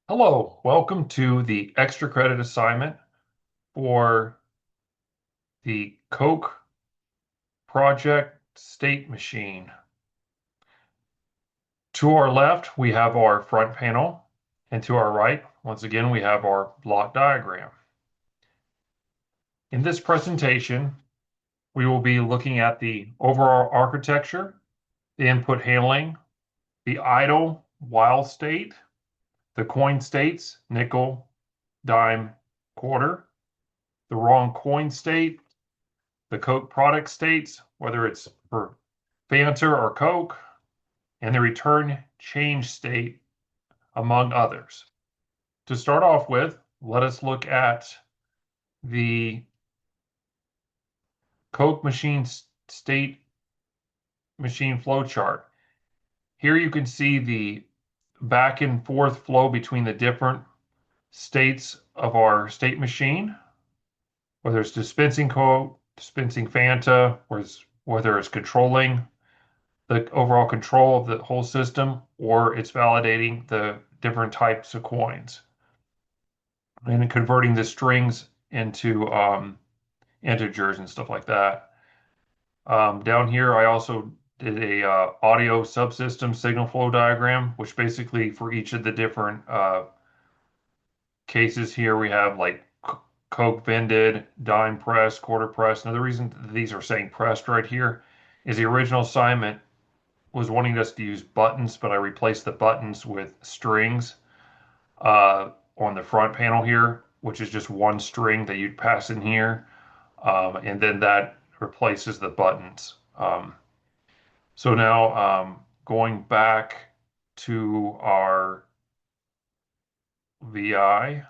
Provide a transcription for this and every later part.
Hello, welcome to the extra credit assignment for the Coke Project State Machine. To our left, we have our front panel, and to our right, once again, we have our block diagram. In this presentation, we will be looking at the overall architecture, the input handling, the idle while state, the coin states, nickel, dime, quarter, the wrong coin state, the Coke product states, whether it's for Fanta or Coke, and the return change state, among others. To start off with, let us look at the Coke machine state machine flow chart. Here you can see the back and forth flow between the different states of our state machine, whether it's dispensing Coke, dispensing Fanta, whether it's controlling the overall control of the whole system, or it's validating the different types of coins and converting the strings into integers and stuff like that. Down here, I also did a audio subsystem signal flow diagram, which basically for each of the different cases here, we have like Coke vended, dime pressed, quarter pressed. Now, the reason these are saying pressed right here is the original assignment was wanting us to use buttons, but I replaced the buttons with strings on the front panel here, which is just one string that you'd pass in here. And then that replaces the buttons. So now going back to our VI,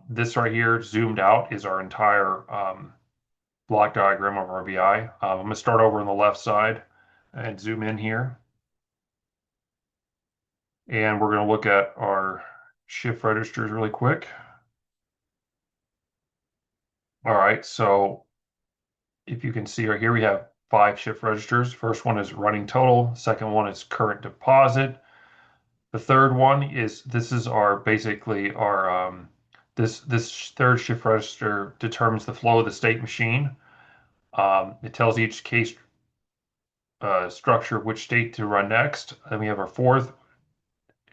this right here zoomed out is our entire block diagram of our VI. I'm going to start over on the left side and zoom in here. And we're going to look at our shift registers really quick. All right, so if you can see right here, we have 5 shift registers. First one is running total. Second one is current deposit. The third one is this is our basically our this third shift register determines the flow of the state machine. It tells each case structure which state to run next. Then we have our fourth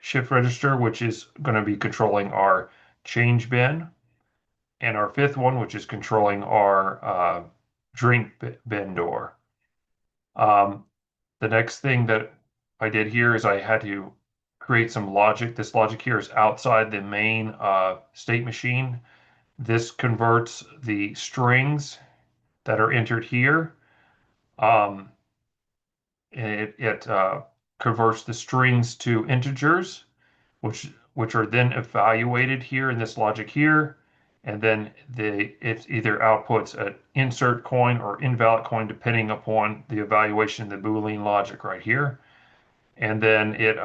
shift register, which is going to be controlling our change bin, and our fifth one, which is controlling our drink bin door. The next thing that I did here is I had to create some logic. This logic here is outside the main state machine. This converts the strings that are entered here. It converts the strings to integers, which are then evaluated here in this logic here, and then it either outputs an insert coin or invalid coin depending upon the evaluation of the Boolean logic right here, and then it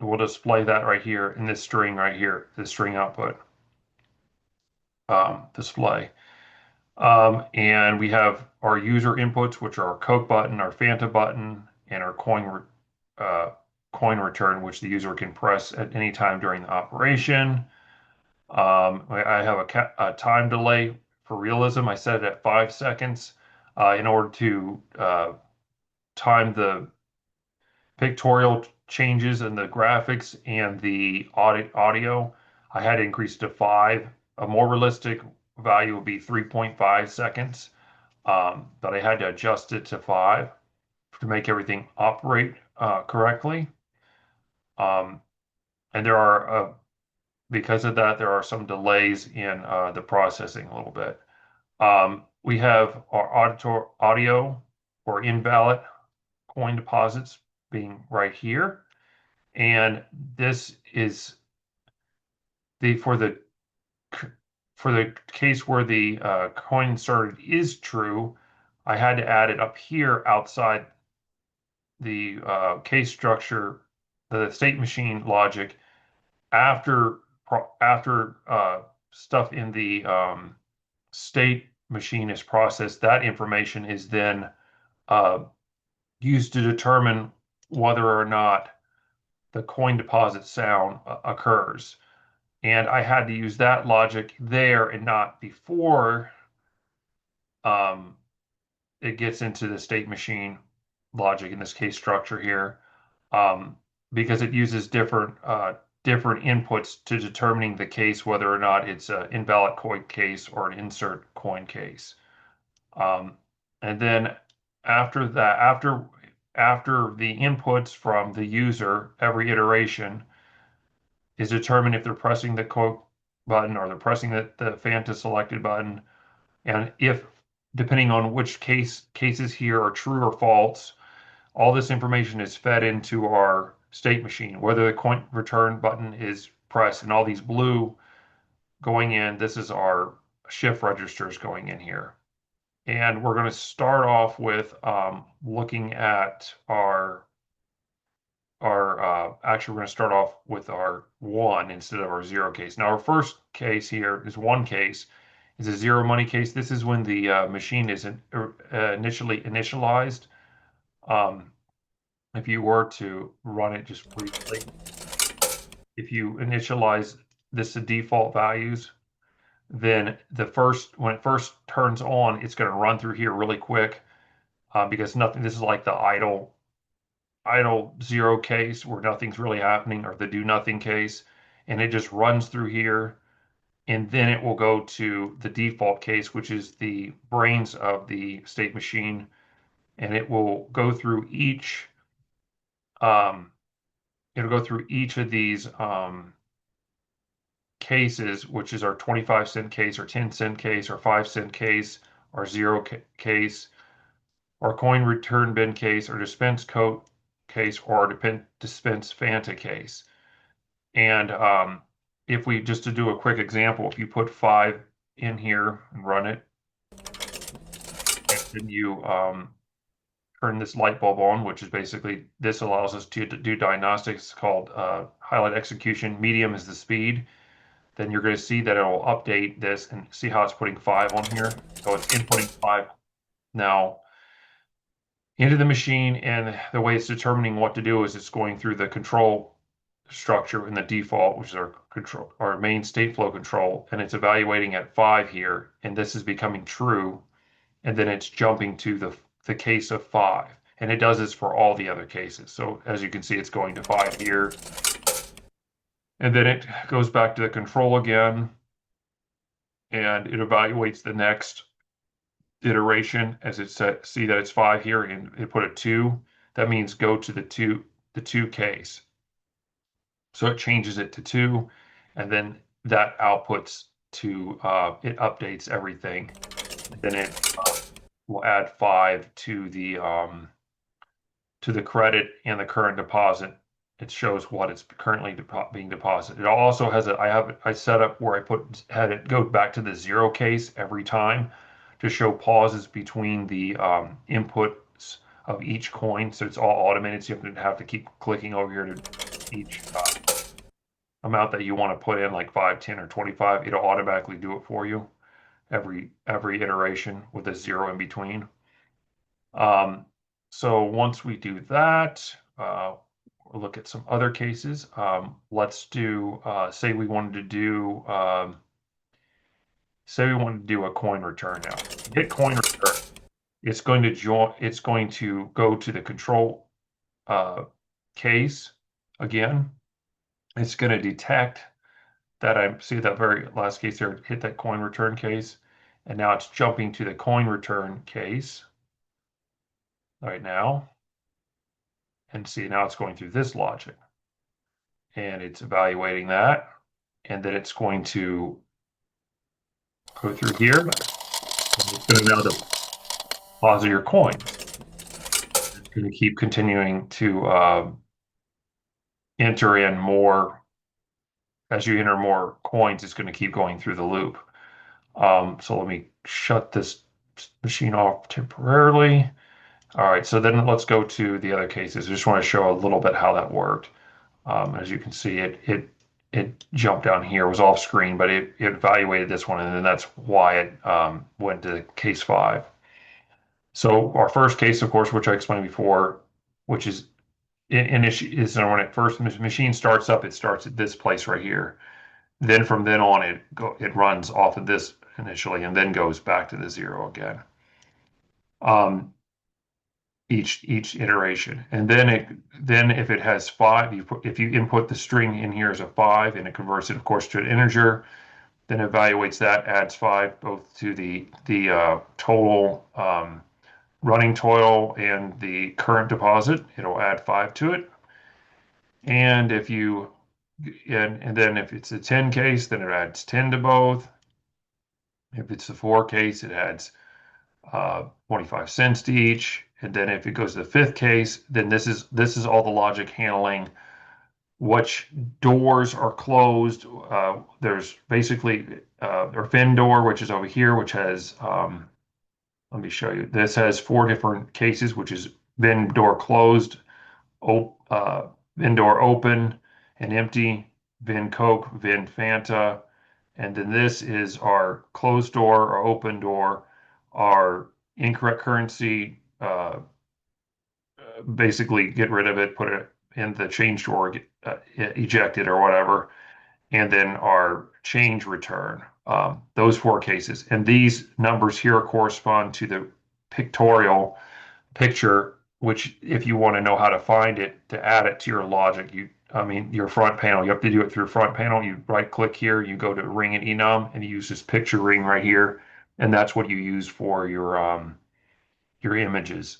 will display that right here in this string right here, the string output display. And we have our user inputs, which are our Coke button, our Fanta button, and our coin return, which the user can press at any time during the operation. I have a time delay for realism. I set it at 5 seconds in order to time the pictorial changes in the graphics and the audio. I had to increase to 5. A more realistic value would be 3.5 seconds, but I had to adjust it to 5 to make everything operate correctly. And there are, because of that, there are some delays in the processing a little bit. We have our audio or invalid coin deposits being right here. And this is for the case where the coin inserted is true, I had to add it up here outside the case structure, the state machine logic, after stuff in the state machine is processed. That information is then used to determine whether or not the coin deposit sound occurs. And I had to use that logic there and not before um, it gets into the state machine logic, in this case structure here, um, because it uses different inputs to determining the case, whether or not it's an invalid coin case or an insert coin case. Um, and then after that, after the inputs from the user, every iteration is determined if they're pressing the quote button or they're pressing the Fanta selected button. And if, depending on which cases here are true or false, all this information is fed into our state machine, whether the coin return button is pressed, and all these blue going in, this is our shift registers going in here. And we're going to start off with looking at actually we're going to start off with our 1 instead of our 0 case. Now our first case here is 1 case, is a zero money case. This is when the machine is initially initialized. If you were to run it just briefly, if you initialize this to default values, then when it first turns on, it's going to run through here really quick because nothing. This is like the idle 0 case where nothing's really happening, or the do nothing case, and it just runs through here, and then it will go to the default case, which is the brains of the state machine, and it will go through each um, it'll go through each of these cases, which is our 25-cent case or 10-cent case or 5-cent case or 0 case or coin return bin case or dispense code case or dispense Fanta case. And if we, just to do a quick example, if you put 5 in here and run it, and then you turn this light bulb on, which is basically, this allows us to do diagnostics called highlight execution. Medium is the speed. Then you're going to see that it will update this and see how it's putting 5 on here. So it's inputting 5 now into the machine, and the way it's determining what to do is it's going through the control structure in the default, which is our main state flow control, and it's evaluating at 5 here, and this is becoming true, and then it's jumping to the case of 5, and it does this for all the other cases. So as you can see, it's going to 5 here, and then it goes back to the control again, and it evaluates the next iteration as it see that it's 5 here, and it put a 2. That means go to the 2 case. So it changes it to 2, and then that outputs to it updates everything. And then it will add 5 to the credit and the current deposit. It shows what it's currently being deposited. It also has I set up where I had it go back to the 0 case every time to show pauses between the inputs of each coin. So it's all automated. So you have to keep clicking over here to each amount that you want to put in, like 5, 10, or 25. It'll automatically do it for you every iteration with a 0 in between. So once we do that, we'll look at some other cases. Let's do, say we wanted to do a coin return now. Hit coin return. It's going to go to the control case again. It's going to detect that I see that very last case there, hit that coin return case, and now it's jumping to the coin return case right now. And see, now it's going through this logic, and it's evaluating that, and then it's going to go through here, and it's going to now deposit your coins. It's going to keep continuing to enter in more. As you enter more coins, it's going to keep going through the loop. So let me shut this machine off temporarily. All right, so then let's go to the other cases. I just want to show a little bit how that worked. As you can see, it jumped down here. It was off screen, but it evaluated this one, and then that's why it went to case 5. So our first case, of course, which I explained before, which is So when it first the machine starts up, it starts at this place right here. Then from then on, it runs off of this initially, and then goes back to the zero again. Um, each iteration, and then if it has five, if you input the string in here as a five, and it converts it, of course, to an integer, then evaluates that, adds five both to the total running total and the current deposit. It'll add five to it. And if you and then if it's a 10 case, then it adds 10 to both. If it's a 4 case, it adds 25 cents to each. And then if it goes to the fifth case, then this is all the logic handling which doors are closed. There's basically our fin door, which is over here, which has let me show you. This has four different cases, which is VIN door closed, VIN door open and empty, VIN Coke, VIN Fanta, and then this is our closed door or open door, our incorrect currency, basically get rid of it, put it in the change drawer, eject it or whatever, and then our change return. Those four cases. And these numbers here correspond to the pictorial picture, which if you want to know how to find it, to add it to your logic, your front panel, you have to do it through front panel. You right click here, you go to ring and enum, and you use this picture ring right here. And that's what you use for your images.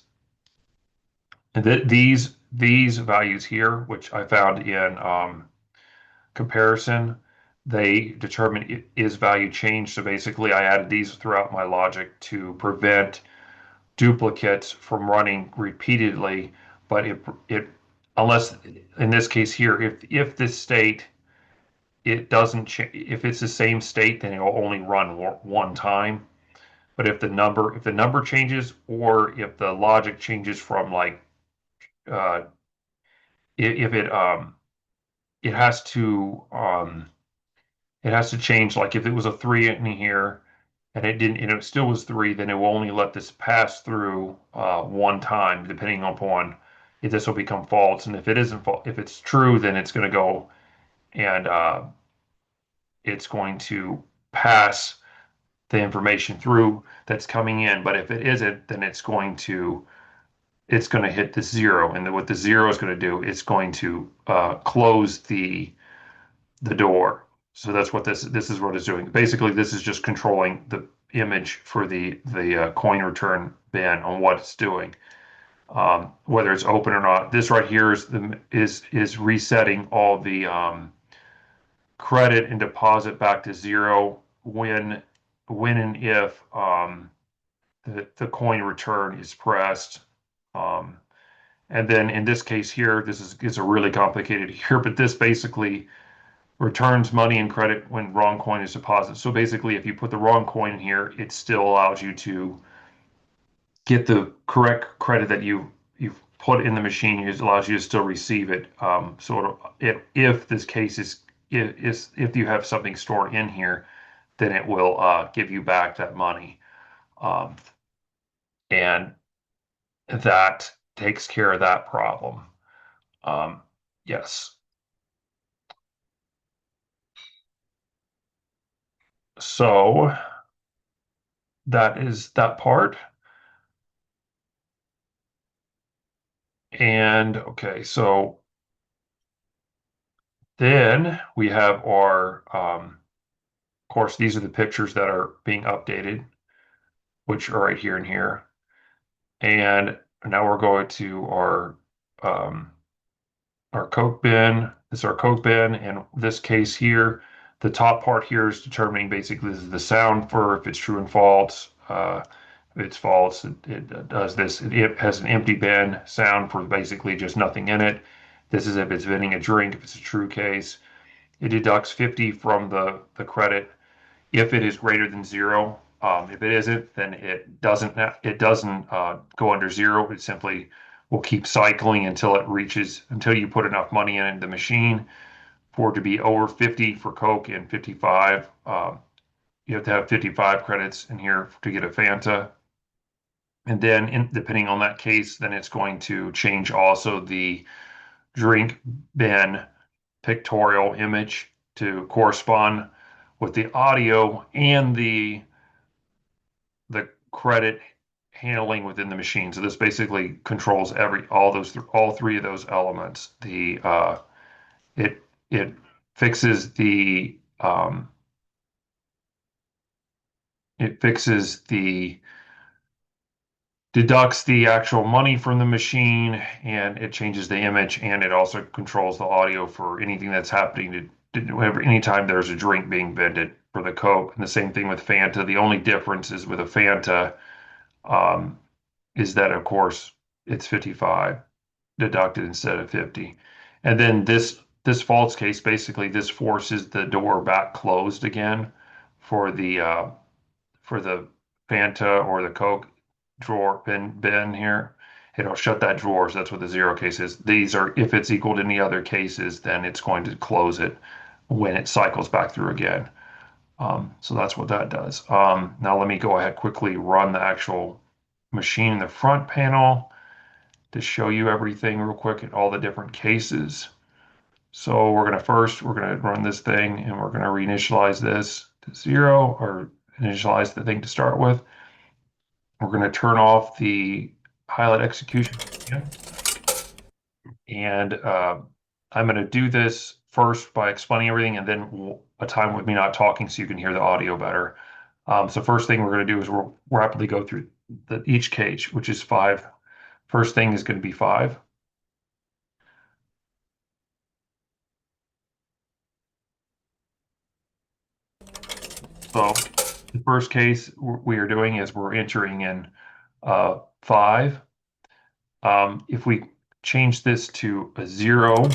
And these values here, which I found in comparison, they determine is value changed. So basically, I added these throughout my logic to prevent duplicates from running repeatedly. But it unless in this case here, if this state it doesn't if it's the same state, then it will only run one time. But if the number changes or if the logic changes from like uh, if it has to change. Like if it was a three in here and it didn't, and it still was three, then it will only let this pass through one time, depending upon if this will become false. And if it isn't false, if it's true, then it's going to go and it's going to pass the information through that's coming in. But if it isn't, then it's going to hit the zero. And then what the zero is going to do, it's going to close the door. So that's what this is what it's doing. Basically, this is just controlling the image for the coin return bin on what it's doing, whether it's open or not. This right here is resetting all the credit and deposit back to zero when and if the coin return is pressed. And then in this case here, this is a really complicated here, but this basically returns money and credit when wrong coin is deposited. So basically, if you put the wrong coin in here, it still allows you to get the correct credit that you've put in the machine. It allows you to still receive it. If this case is if you have something stored in here, then it will give you back that money, and that takes care of that problem. Yes. So that is that part. And okay, so then we have our, of course, these are the pictures that are being updated, which are right here and here. And now we're going to our Coke bin. This is our Coke bin. In this case here, the top part here is determining basically this is the sound for if it's true and false. If it's false, it does this. It has an empty bin sound for basically just nothing in it. This is if it's vending a drink, if it's a true case. It deducts 50 from the credit if it is greater than zero. If it isn't, then it doesn't go under zero. It simply will keep cycling until you put enough money in the machine for it to be over 50 for Coke and 55. You have to have 55 credits in here to get a Fanta. And then depending on that case, then it's going to change also the drink bin pictorial image to correspond with the audio and the credit handling within the machine. So this basically controls all three of those elements. It it fixes the it fixes the deducts the actual money from the machine, and it changes the image, and it also controls the audio for anything that's happening anytime there's a drink being vended for the Coke. And the same thing with Fanta. The only difference is with a Fanta, um, is that of course it's 55 deducted instead of 50. And then this false case, basically this forces the door back closed again for the Fanta or the Coke drawer bin here. It'll shut that drawer. So that's what the zero case is. These are, if it's equal to any other cases, then it's going to close it when it cycles back through again. So that's what that does. Now let me go ahead quickly run the actual machine in the front panel to show you everything real quick in all the different cases. So we're going to run this thing, and we're going to reinitialize this to 0, or initialize the thing to start with. We're going to turn off the highlight execution again. And I'm going to do this first by explaining everything, and then a time with me not talking so you can hear the audio better. So first thing we're going to do is we'll rapidly go through each case, which is 5. First thing is going to be 5. So the first case we are doing is we're entering in 5. If we change this to a 0,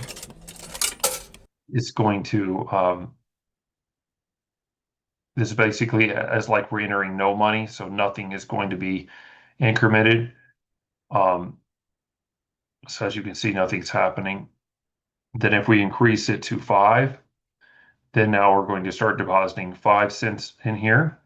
it's going to this is basically as like we're entering no money, so nothing is going to be incremented. So as you can see, nothing's happening. Then if we increase it to 5, then now we're going to start depositing 5 cents in here.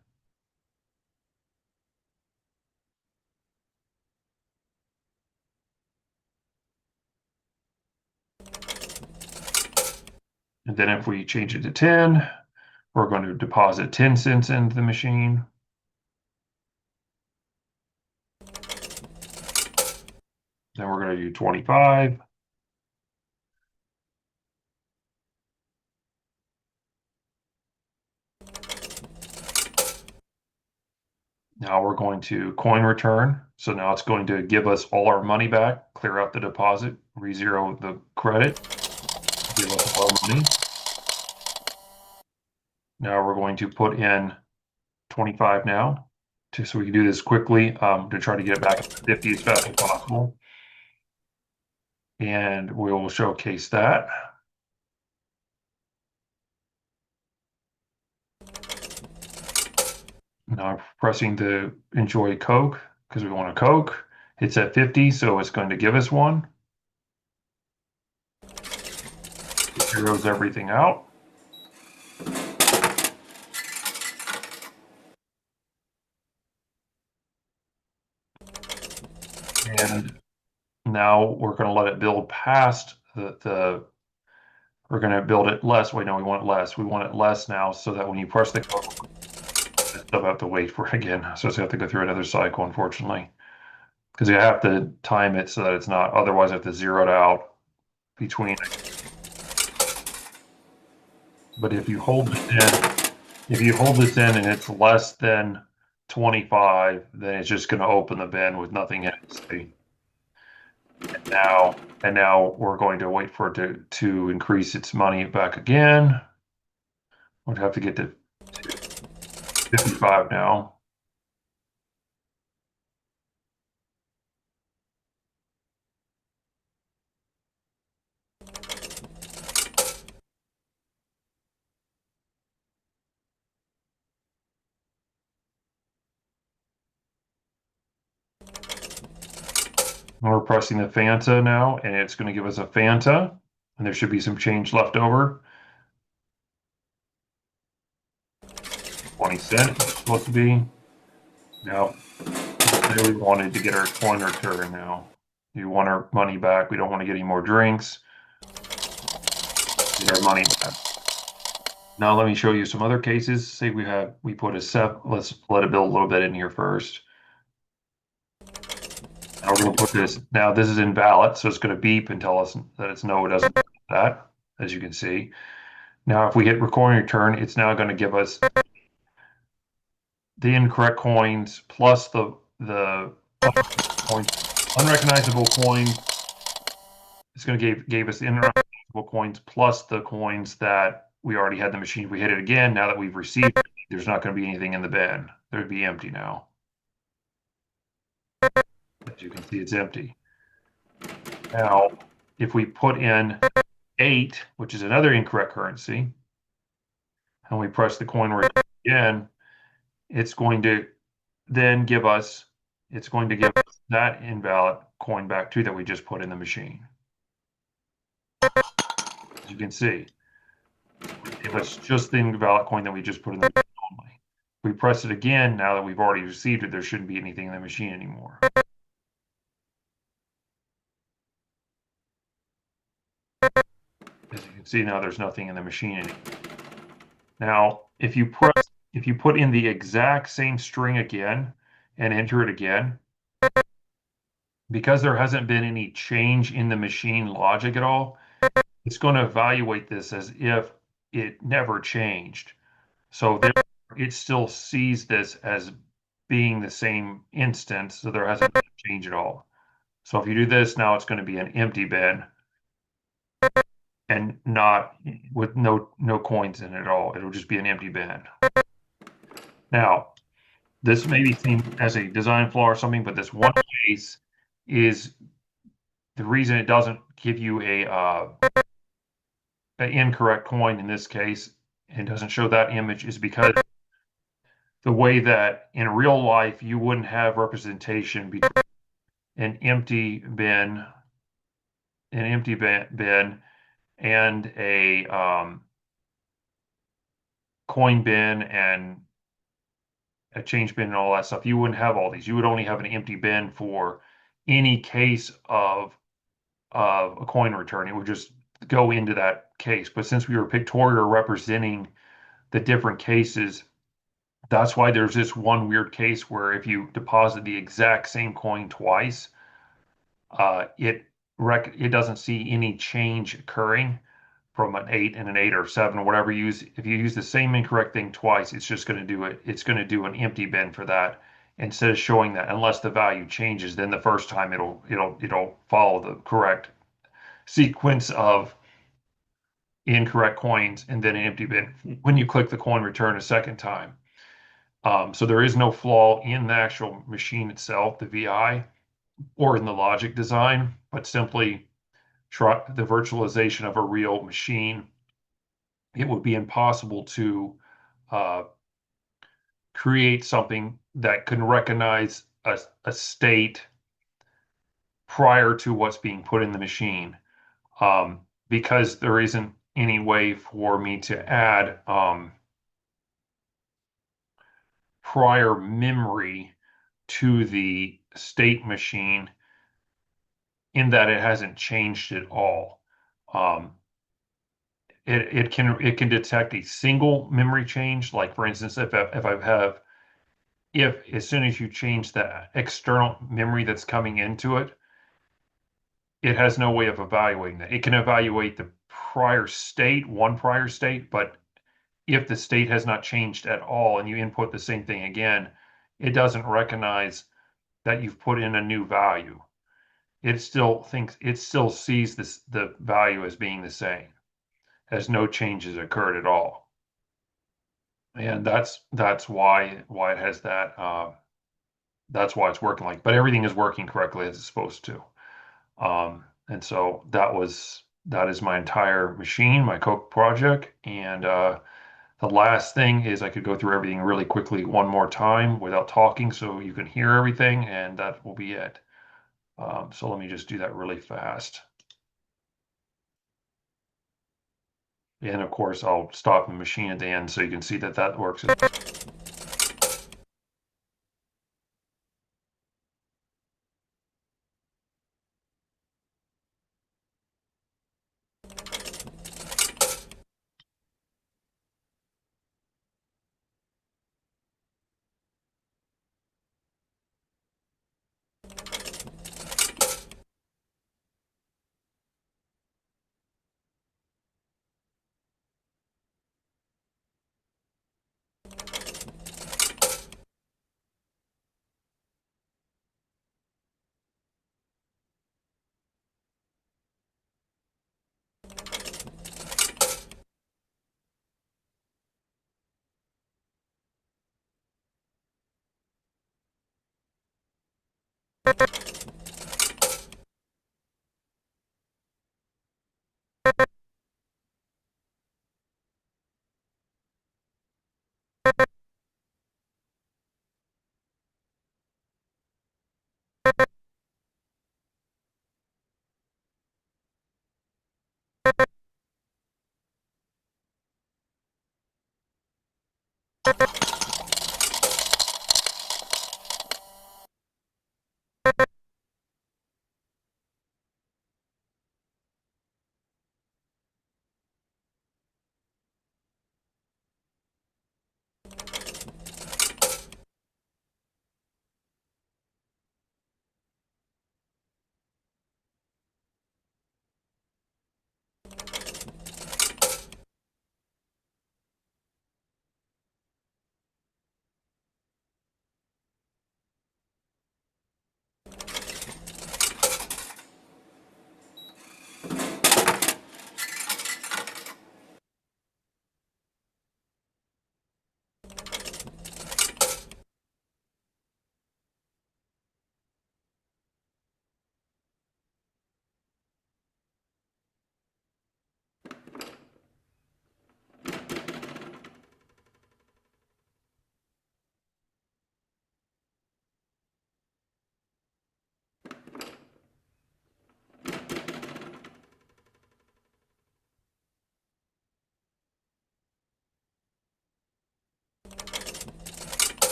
And then if we change it to 10, we're going to deposit 10 cents into the machine. Then we're going to do 25. Now we're going to coin return. So now it's going to give us all our money back, clear out the deposit, re-zero the credit, give us all our money. Now we're going to put in 25 now, so we can do this quickly to try to get it back to 50 as fast as possible. And we will showcase that. Now I'm pressing to enjoy Coke because we want a Coke. It's at 50, so it's going to give us one. It zeroes everything out. And now we're going to let it build past we're going to build it less. Wait, no, we want it less. We want it less now so that when you press the Coke, you still have to wait for it again. So you have to go through another cycle, unfortunately, because you have to time it so that it's not, otherwise I have to zero it out between. But if you hold this in and it's less than 25, then it's just going to open the bin with nothing in it. See? And now we're going to wait for it to increase its money back again. We'd have to get to 55 now. We're pressing the Fanta now, and it's going to give us a Fanta, and there should be some change left over. 20 cents it's supposed to be. Now, we wanted to get our coin return now. We want our money back. We don't want to get any more drinks. get our money back. Now let me show you some other cases. Say we put a set. Let's let it build a little bit in here first. Now we're going to put this. Now this is invalid, so it's going to beep and tell us that it's no, it doesn't do that, as you can see. Now if we hit record and return, it's now going to give us the incorrect coins plus the coins, unrecognizable coin. It's going to gave us the unrecognizable coins plus the coins that we already had in the machine. If we hit it again, now that we've received it, there's not going to be anything in the bin. There'd be empty now. As you can see, it's empty. Now, if we put in 8, which is another incorrect currency, and we press the coin return again, it's going to then give us, it's going to give us that invalid coin back too that we just put in the machine. As you can see, give us just the invalid coin that we just put in the machine only. If we press it again, now that we've already received it, there shouldn't be anything in the machine anymore. As you can see now, there's nothing in the machine anymore. Now, if you put in the exact same string again and enter it again, because there hasn't been any change in the machine logic at all, it's going to evaluate this as if it never changed. So there, it still sees this as being the same instance, so there hasn't been a change at all. So if you do this, now it's going to be an empty bin and not with no coins in it at all. It'll just be an empty bin. Now, this may be seen as a design flaw or something, but this one case is the reason it doesn't give you an incorrect coin in this case and doesn't show that image is because the way that in real life you wouldn't have representation between an empty bin, and a coin bin and a change bin and all that stuff. You wouldn't have all these. You would only have an empty bin for any case of a coin return. It would just go into that case. But since we were pictorial representing the different cases, that's why there's this one weird case where if you deposit the exact same coin twice, it doesn't see any change occurring from an 8 and an 8 or 7 or whatever you use. If you use the same incorrect thing twice, it's just going to do it. It's going to do an empty bin for that instead of showing that unless the value changes, then the first time it'll follow the correct sequence of incorrect coins and then an empty bin when you click the coin return a second time. So there is no flaw in the actual machine itself, the VI, or in the logic design, but simply the virtualization of a real machine. It would be impossible to create something that can recognize a state prior to what's being put in the machine, because there isn't any way for me to add prior memory to the state machine in that it hasn't changed at all. It can detect a single memory change, like for instance, if as soon as you change the external memory that's coming into it, it has no way of evaluating that. It can evaluate the prior state, one prior state, but if the state has not changed at all and you input the same thing again, it doesn't recognize that you've put in a new value. It still sees the value as being the same, as no changes occurred at all. And that's why it has that. That's why it's working like. But everything is working correctly as it's supposed to. And so that is my entire machine, my Coke project. And the last thing is I could go through everything really quickly one more time without talking, so you can hear everything, and that will be it. So let me just do that really fast. And of course, I'll stop the machine at the end so you can see that that works.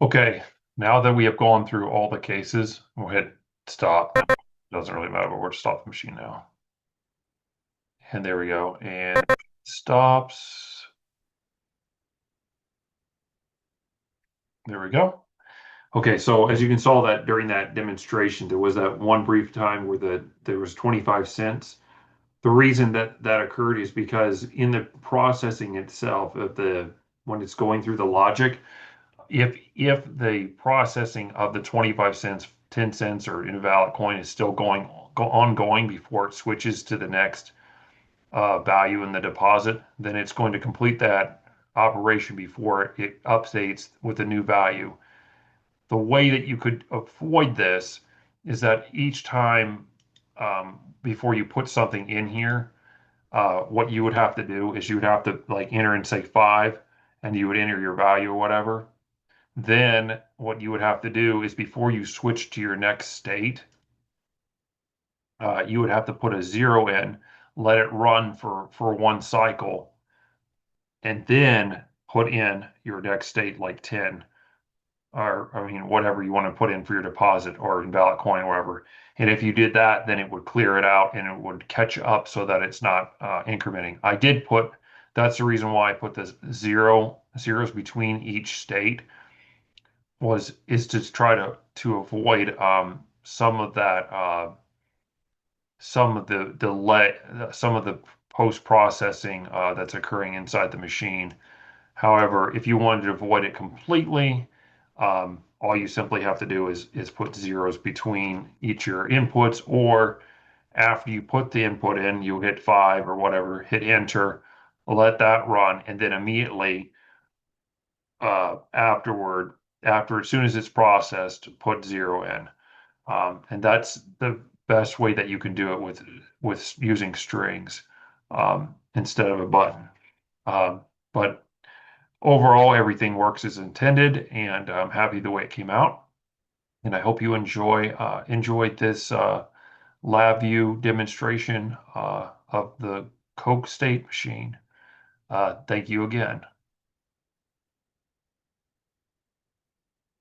Okay, now that we have gone through all the cases, we'll hit stop. Doesn't really matter, but we'll stop the machine now. And there we go. And stops. There we go. Okay, so as you can saw that during that demonstration, there was that one brief time where there was 25 cents. The reason that that occurred is because in the processing itself of the when it's going through the logic, if the processing of the 25 cents, 10 cents, or invalid coin is still ongoing before it switches to the next value in the deposit, then it's going to complete that operation before it updates with a new value. The way that you could avoid this is that each time before you put something in here, what you would have to do is you would have to like enter and say 5, and you would enter your value or whatever. Then what you would have to do is before you switch to your next state, you would have to put a 0 in, let it run for one cycle, and then put in your next state like 10, or I mean whatever you want to put in for your deposit or invalid coin or whatever. And if you did that, then it would clear it out and it would catch up so that it's not incrementing. That's the reason why I put the zeros between each state is to try to avoid some of the delay, some of the post processing that's occurring inside the machine. However, if you wanted to avoid it completely, all you simply have to do is put zeros between each of your inputs, or after you put the input in, you hit 5 or whatever, hit enter, let that run, and then immediately afterward, after as soon as it's processed, put 0 in. And that's the best way that you can do it with using strings instead of a button. Um, but overall, everything works as intended, and I'm happy the way it came out. And I hope you enjoyed this LabVIEW demonstration of the Coke State machine. Thank you again.